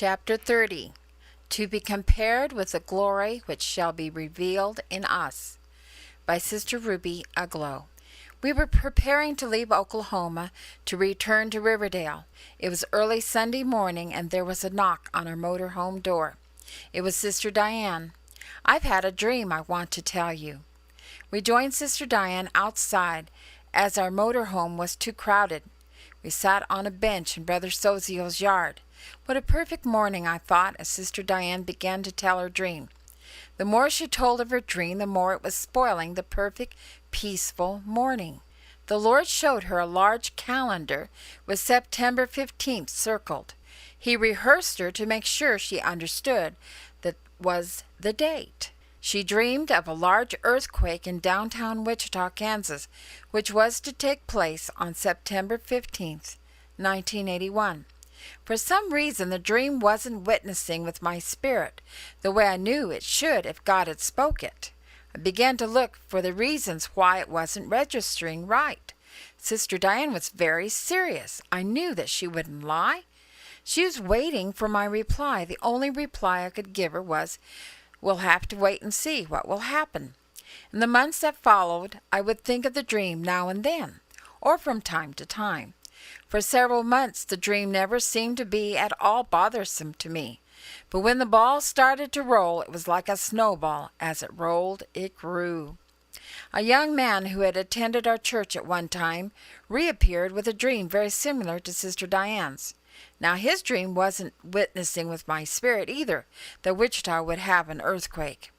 Chapter 30. To be compared with the glory which shall be revealed in us. By Sister Ruby Aglow. We were preparing to leave Oklahoma to return to Riverdale. It was early Sunday morning, and there was a knock on our motorhome door. It was Sister Diane. "I've had a dream I want to tell you." We joined Sister Diane outside, as our motorhome was too crowded. We sat on a bench in Brother Sozio's yard. What a perfect morning, I thought, as Sister Diane began to tell her dream. The more she told of her dream, the more it was spoiling the perfect, peaceful morning. The Lord showed her a large calendar with September 15th circled. He rehearsed her to make sure she understood that was the date. She dreamed of a large earthquake in downtown Wichita, Kansas, which was to take place on September 15th, 1981. For some reason, the dream wasn't witnessing with my spirit the way I knew it should if God had spoke it. I began to look for the reasons why it wasn't registering right. Sister Diane was very serious. I knew that she wouldn't lie. She was waiting for my reply. The only reply I could give her was, "We'll have to wait and see what will happen." In the months that followed, I would think of the dream now and then, or from time to time. For several months, the dream never seemed to be at all bothersome to me. But when the ball started to roll, it was like a snowball. As it rolled, it grew. A young man who had attended our church at one time reappeared with a dream very similar to Sister Diane's. Now his dream wasn't witnessing with my spirit either that Wichita would have an earthquake.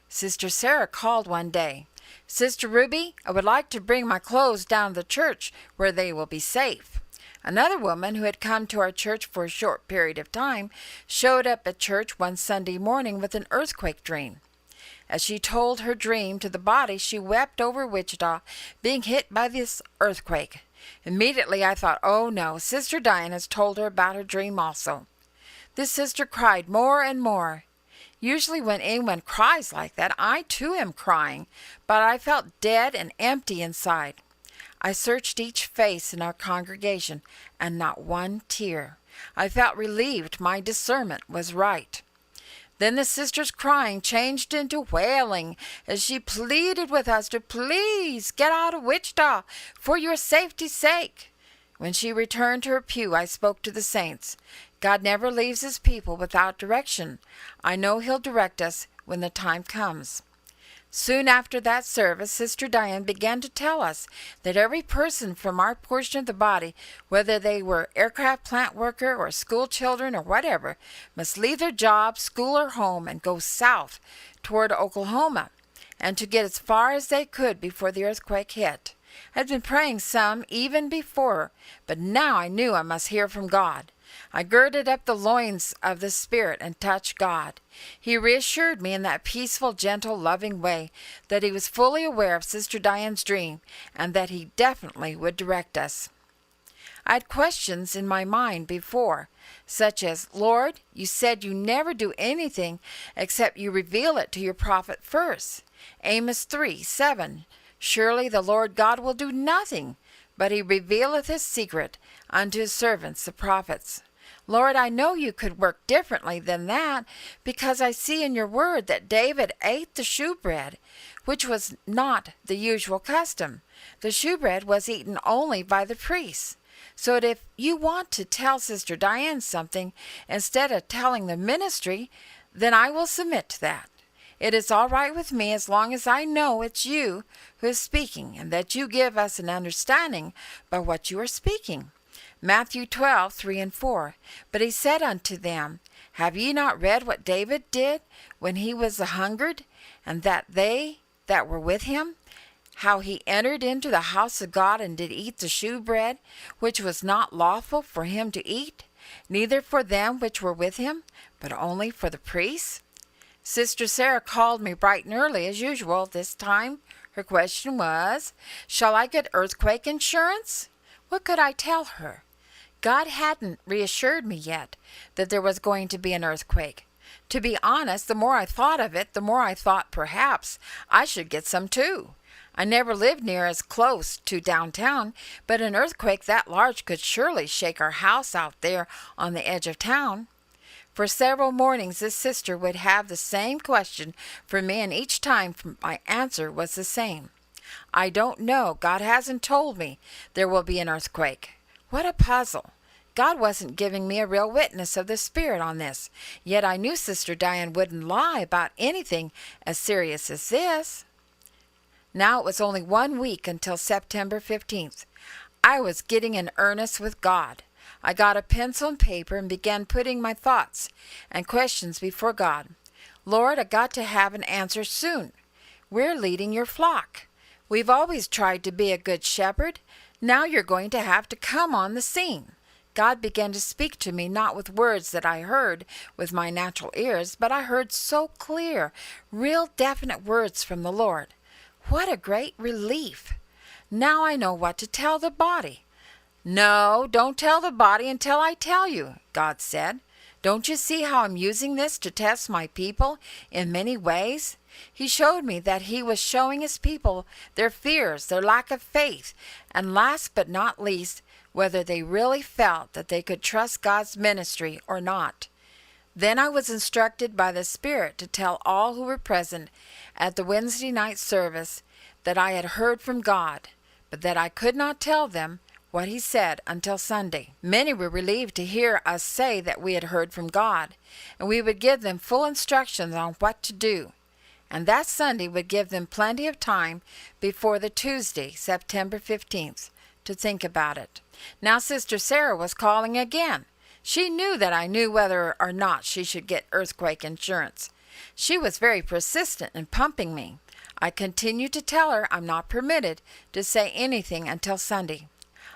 Sister Sarah called one day. "Sister Ruby, I would like to bring my clothes down to the church where they will be safe." Another woman who had come to our church for a short period of time showed up at church one Sunday morning with an earthquake dream. As she told her dream to the body, she wept over Wichita being hit by this earthquake. Immediately I thought, oh no, Sister Diane has told her about her dream also. This sister cried more and more. Usually when anyone cries like that, I too am crying, but I felt dead and empty inside. I searched each face in our congregation, and not one tear. I felt relieved my discernment was right. Then the sister's crying changed into wailing as she pleaded with us to please get out of Wichita for your safety's sake. When she returned to her pew, I spoke to the saints. God never leaves his people without direction. I know he'll direct us when the time comes. Soon after that service, Sister Diane began to tell us that every person from our portion of the body, whether they were aircraft plant worker or school children or whatever, must leave their job, school, or home and go south toward Oklahoma, and to get as far as they could before the earthquake hit. I'd been praying some even before, but now I knew I must hear from God. I girded up the loins of the Spirit and touched God. He reassured me in that peaceful, gentle, loving way that he was fully aware of Sister Diane's dream and that he definitely would direct us. I had questions in my mind before, such as, "Lord, you said you never do anything except you reveal it to your prophet first. Amos 3:7. Surely the Lord God will do nothing, but he revealeth his secret unto his servants the prophets. Lord, I know you could work differently than that, because I see in your word that David ate the shewbread, which was not the usual custom. The shewbread was eaten only by the priests. So that if you want to tell Sister Diane something instead of telling the ministry, then I will submit to that. It is all right with me as long as I know it's you who is speaking, and that you give us an understanding by what you are speaking." Matthew 12:3-4. But he said unto them, "Have ye not read what David did when he was a-hungered, and that they that were with him, how he entered into the house of God and did eat the shewbread, which was not lawful for him to eat, neither for them which were with him, but only for the priests?" Sister Sarah called me bright and early as usual. This time her question was, "Shall I get earthquake insurance?" What could I tell her? God hadn't reassured me yet that there was going to be an earthquake. To be honest, the more I thought of it, the more I thought perhaps I should get some too. I never lived near as close to downtown, but an earthquake that large could surely shake our house out there on the edge of town. For several mornings this sister would have the same question for me, and each time my answer was the same. I don't know. God hasn't told me there will be an earthquake. What a puzzle. God wasn't giving me a real witness of the Spirit on this, yet I knew Sister Diane wouldn't lie about anything as serious as this. Now it was only 1 week until September 15th. I was getting in earnest with God. I got a pencil and paper and began putting my thoughts and questions before God. Lord, I got to have an answer soon. We're leading your flock. We've always tried to be a good shepherd. Now you're going to have to come on the scene. God began to speak to me not with words that I heard with my natural ears, but I heard so clear, real definite words from the Lord. What a great relief! Now I know what to tell the body. No, don't tell the body until I tell you, God said. Don't you see how I'm using this to test my people in many ways? He showed me that he was showing his people their fears, their lack of faith, and last but not least, whether they really felt that they could trust God's ministry or not. Then I was instructed by the Spirit to tell all who were present at the Wednesday night service that I had heard from God, but that I could not tell them what he said until Sunday. Many were relieved to hear us say that we had heard from God, and we would give them full instructions on what to do. And that Sunday would give them plenty of time before the Tuesday, September 15th, to think about it. Now Sister Sarah was calling again. She knew that I knew whether or not she should get earthquake insurance. She was very persistent in pumping me. I continued to tell her I'm not permitted to say anything until Sunday.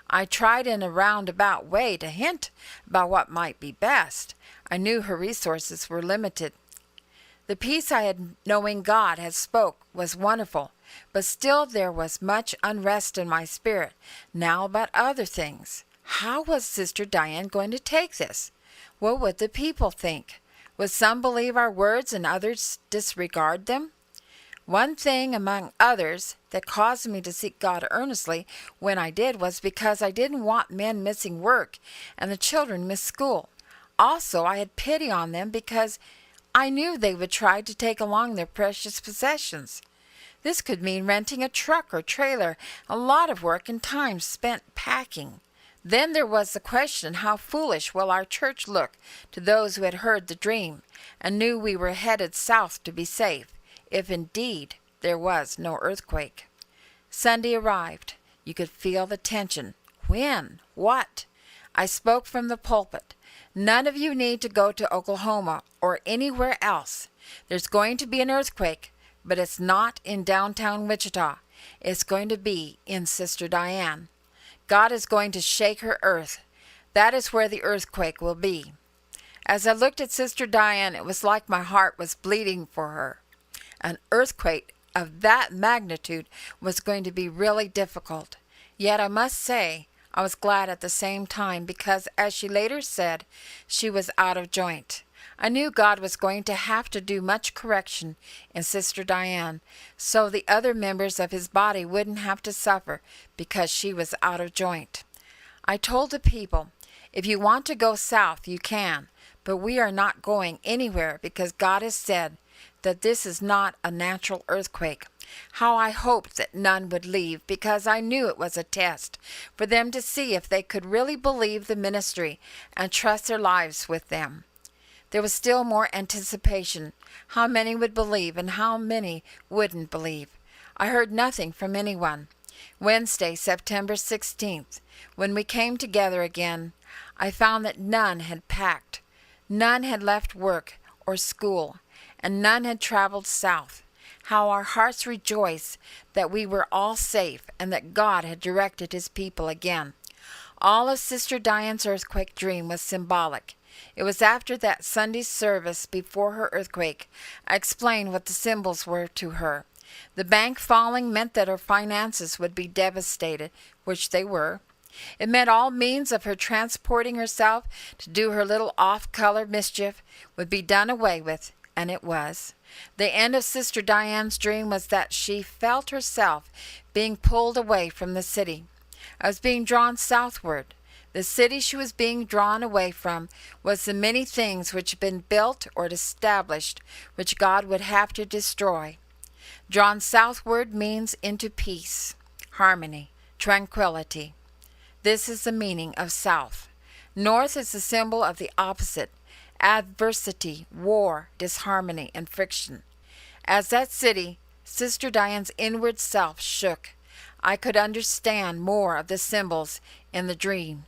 I tried in a roundabout way to hint about what might be best. I knew her resources were limited. The peace I had knowing God had spoke was wonderful, but still there was much unrest in my spirit now about other things. How was Sister Diane going to take this? What would the people think? Would some believe our words and others disregard them? One thing among others that caused me to seek God earnestly when I did was because I didn't want men missing work and the children miss school. Also, I had pity on them because I knew they would try to take along their precious possessions. This could mean renting a truck or trailer, a lot of work and time spent packing. Then there was the question, how foolish will our church look to those who had heard the dream and knew we were headed south to be safe, if indeed there was no earthquake. Sunday arrived. You could feel the tension. When? What? I spoke from the pulpit. None of you need to go to Oklahoma or anywhere else. There's going to be an earthquake, but it's not in downtown Wichita. It's going to be in Sister Diane. God is going to shake her earth. That is where the earthquake will be. As I looked at Sister Diane, it was like my heart was bleeding for her. An earthquake of that magnitude was going to be really difficult. Yet I must say, I was glad at the same time because, as she later said, she was out of joint. I knew God was going to have to do much correction in Sister Diane, so the other members of his body wouldn't have to suffer because she was out of joint. I told the people, if you want to go south, you can, but we are not going anywhere because God has said that this is not a natural earthquake. How I hoped that none would leave, because I knew it was a test for them to see if they could really believe the ministry and trust their lives with them. There was still more anticipation. How many would believe and how many wouldn't believe? I heard nothing from anyone. Wednesday, September 16th, when we came together again, I found that none had packed, none had left work or school, and none had traveled south. How our hearts rejoiced that we were all safe and that God had directed his people again. All of Sister Diane's earthquake dream was symbolic. It was after that Sunday service before her earthquake I explained what the symbols were to her. The bank falling meant that her finances would be devastated, which they were. It meant all means of her transporting herself to do her little off-color mischief would be done away with, and it was. The end of Sister Diane's dream was that she felt herself being pulled away from the city. I was being drawn southward. The city she was being drawn away from was the many things which had been built or established which God would have to destroy. Drawn southward means into peace, harmony, tranquility. This is the meaning of south. North is the symbol of the opposite, adversity, war, disharmony, and friction. As that city, Sister Diane's inward self shook, I could understand more of the symbols in the dream.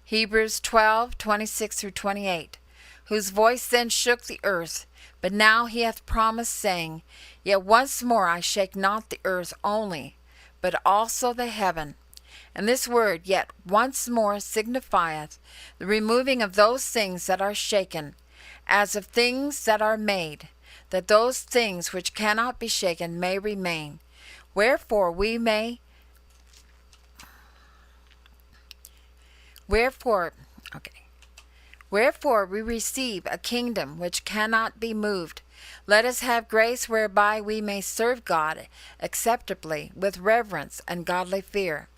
Hebrews 12:26-28, whose voice then shook the earth, but now he hath promised, saying, Yet once more I shake not the earth only, but also the heaven. And this word, yet once more, signifieth the removing of those things that are shaken, as of things that are made, that those things which cannot be shaken may remain. Wherefore we receive a kingdom which cannot be moved. Let us have grace whereby we may serve God acceptably, with reverence and godly fear.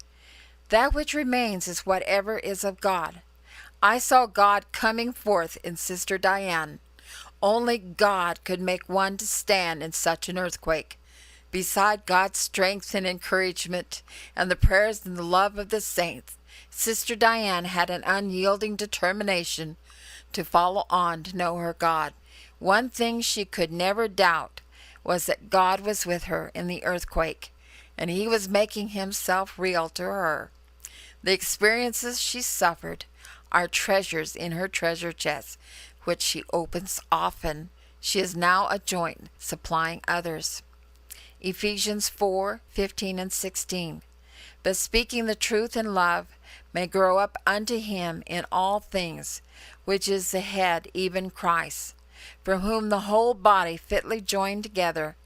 That which remains is whatever is of God. I saw God coming forth in Sister Diane. Only God could make one to stand in such an earthquake. Beside God's strength and encouragement and the prayers and the love of the saints, Sister Diane had an unyielding determination to follow on to know her God. One thing she could never doubt was that God was with her in the earthquake, and he was making himself real to her. The experiences she suffered are treasures in her treasure chest, which she opens often. She is now a joint supplying others. Ephesians 4:15-16. But speaking the truth in love may grow up unto him in all things, which is the head, even Christ, from whom the whole body fitly joined together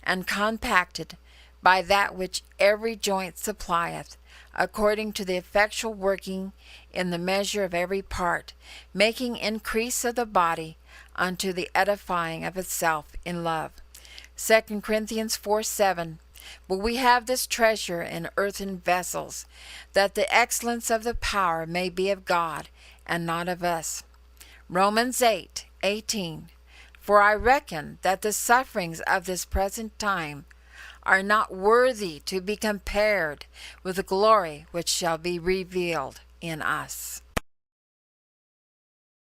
and compacted by that which every joint supplieth, according to the effectual working in the measure of every part, making increase of the body unto the edifying of itself in love. 2 Corinthians 4:7. But we have this treasure in earthen vessels, that the excellence of the power may be of God, and not of us. Romans 8:18. For I reckon that the sufferings of this present time are not worthy to be compared with the glory which shall be revealed in us.